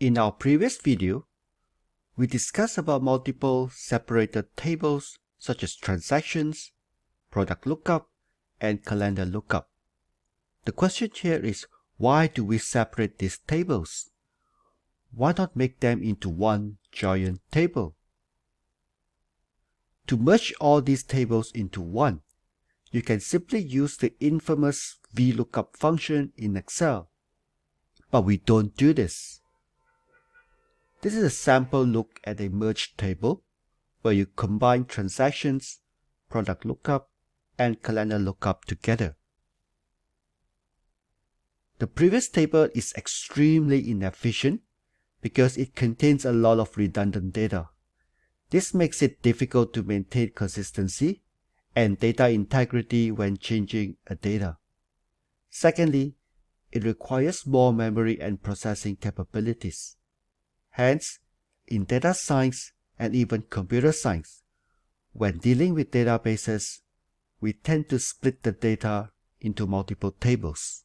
In our previous video, we discussed about multiple separated tables such as transactions, product lookup, and calendar lookup. The question here is, why do we separate these tables? Why not make them into one giant table? To merge all these tables into one, you can simply use the infamous VLOOKUP function in Excel. But we don't do this. This is a sample look at a merged table where you combine transactions, product lookup, and calendar lookup together. The previous table is extremely inefficient because it contains a lot of redundant data. This makes it difficult to maintain consistency and data integrity when changing a data. Secondly, it requires more memory and processing capabilities. Hence, in data science and even computer science, when dealing with databases, we tend to split the data into multiple tables.